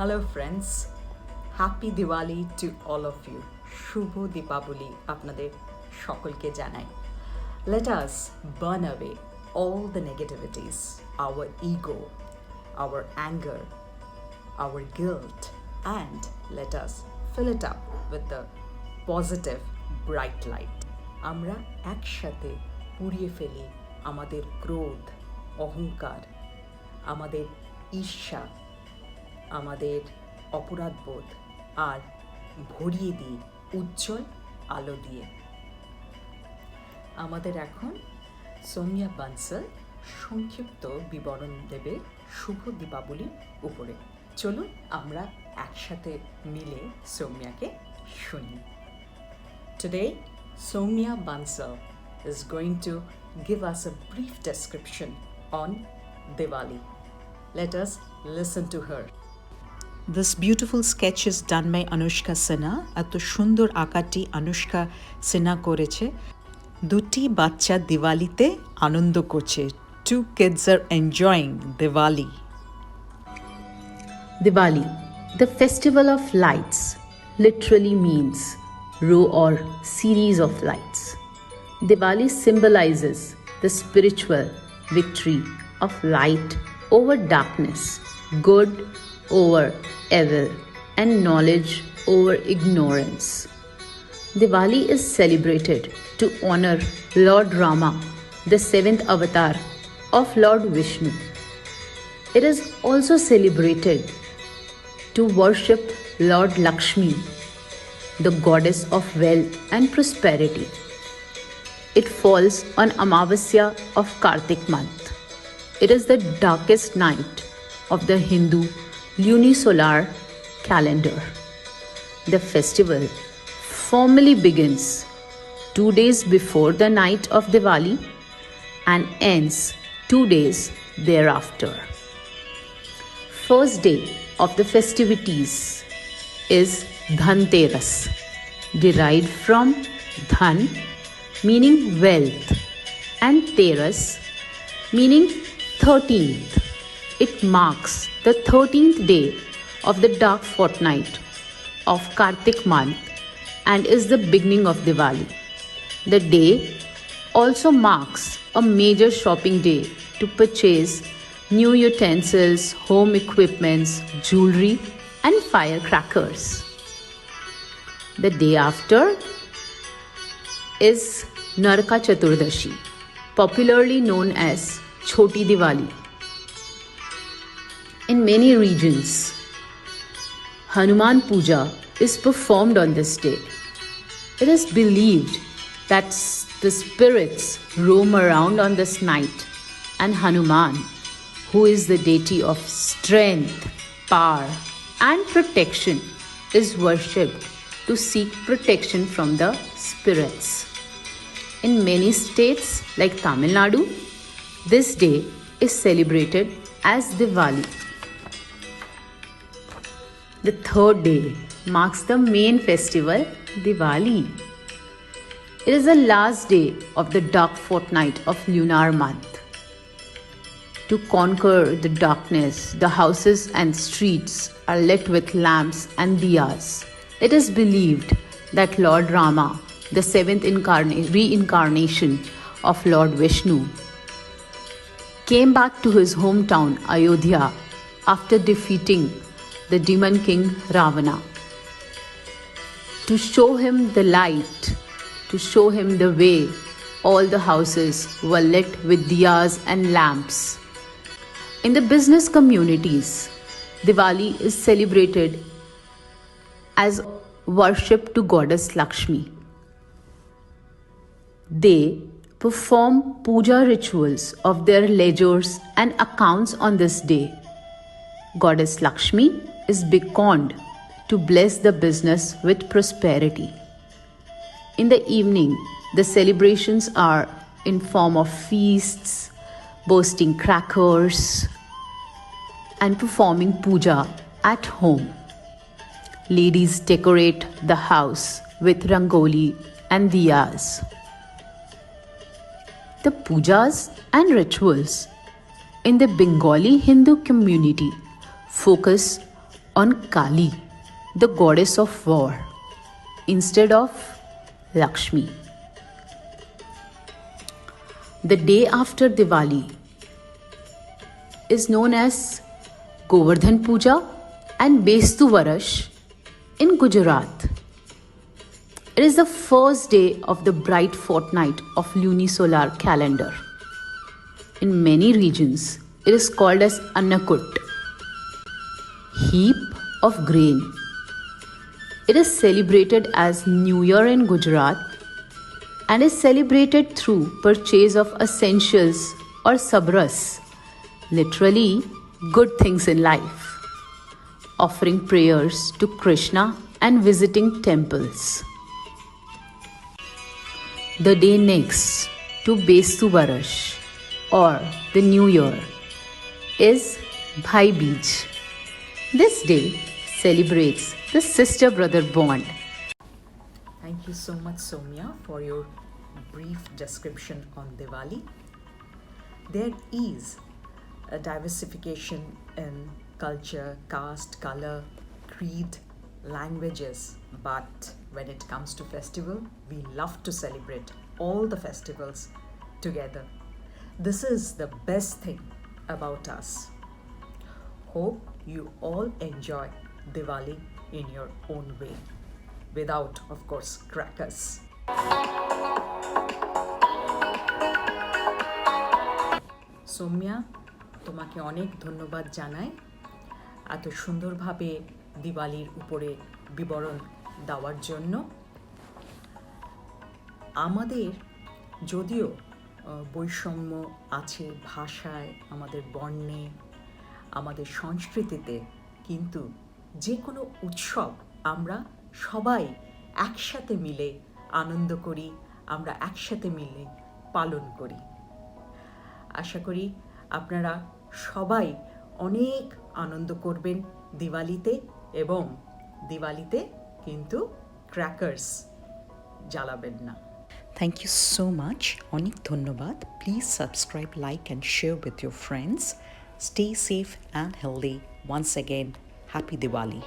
Hello friends, happy Diwali to all of you. শুভ দীপাবলি আপনাদের সকলকে জানাই। Let us burn away all the negativities, our ego, our anger, our guilt, and let us fill it up with the positive bright light. আমরা একসাথে পুড়িয়ে ফেলি আমাদের ক্রোধ, অহংকার, আমাদের ঈর্ষা, আমাদের অপরাধবোধ আর ভরিয়ে দিই উজ্জ্বল আলো দিয়ে। আমাদের এখন সৌম্যা বানসাল সংক্ষিপ্ত বিবরণ দেবে শুভ দীপাবলির উপরে। চলুন আমরা একসাথে মিলে সৌম্যাকে শুনি। Today, Soumya Bansal is going to give us a brief description on Diwali. Let us listen to her. This beautiful sketch is done by Anushka Sinha. এত সুন্দর আঁকাটি আনুষ্কা সিনহা করেছে। দুটি বাচ্চা দিওয়ালিতে আনন্দ করছে। Two kids are enjoying Diwali. Diwali, the festival of lights, literally means row or series of lights. Diwali symbolizes the spiritual victory of light over darkness, good over evil, and knowledge over ignorance. Diwali is celebrated to honor Lord Rama, the seventh avatar of Lord Vishnu. It is also celebrated to worship Lord Lakshmi, the goddess of wealth and prosperity. It falls on Amavasya of Kartik month. It is the darkest night of the Hindu lunisolar calendar. The festival formally begins 2 days before the night of Diwali and ends 2 days thereafter. First day of the festivities is Dhanteras, derived from Dhan meaning wealth and Teras meaning 13th. It marks the 13th day of the dark fortnight of Kartik month and is the beginning of Diwali. The day also marks a major shopping day to purchase new utensils, home equipments, jewelry, and firecrackers. The day after is Naraka Chaturdashi, popularly known as Choti Diwali. In many regions, Hanuman Puja is performed on this day. It is believed that the spirits roam around on this night and Hanuman, who is the deity of strength, power, and protection, is worshipped to seek protection from the spirits. In many states like Tamil Nadu, this day is celebrated as Diwali. The third day marks the main festival, Diwali. It is the last day of the dark fortnight of lunar month. To conquer the darkness, the houses and streets are lit with lamps and diyas. It is believed that Lord Rama, the seventh reincarnation of Lord Vishnu, came back to his hometown Ayodhya after defeating the demon king Ravana. To show him the light, to show him the way, all the houses were lit with diyas and lamps. In the business communities, Diwali is celebrated as worship to goddess Lakshmi. They perform puja rituals of their ledgers and accounts on this day. Goddess Lakshmi is beckoned to bless the business with prosperity. In the evening, the celebrations are in form of feasts, bursting crackers, and performing puja at home. Ladies decorate the house with rangoli and diyas. The pujas and rituals in the Bengali Hindu community focus on Kali, the goddess of war, instead of Lakshmi. The day after Diwali is known as Govardhan Puja and Bestu Varash in Gujarat. It is the first day of the bright fortnight of lunisolar calendar. In many regions, it is called as Annakut, heap of grain. It is celebrated as New Year in Gujarat and is celebrated through purchase of essentials or sabras, literally good things in life, offering prayers to Krishna and visiting temples. The day next to Bestu Varash or the New Year is Bhai Beej. This day celebrates the sister-brother bond. Thank you so much, Soumya, for your brief description on Diwali. There is a diversification in culture, caste, color, creed, languages, but when it comes to festival, we love to celebrate all the festivals together. This is the best thing about us. Hope you all enjoy Diwali in your own way, without, of course, crackers. Soumya, তোমাকে অনেক ধন্যবাদ জানাই এত সুন্দরভাবে দিওয়ালির উপরে বিবরণ দেওয়ার জন্য। আমাদের যদিও বৈষম্য আছে ভাষায়, আমাদের বর্ণে, আমাদের সংস্কৃতিতে, কিন্তু যে কোনো উৎসব আমরা সবাই একসাথে মিলে আনন্দ করি, আমরা একসাথে মিলে পালন করি। আশা করি আপনারা সবাই অনেক আনন্দ করবেন দিওয়ালিতে, এবং দিওয়ালিতে কিন্তু ক্র্যাকার্স জ্বালাবেন না। Thank you so much. অনেক ধন্যবাদ. Please subscribe, like and share with your friends. Stay safe and healthy. Once again, happy Diwali.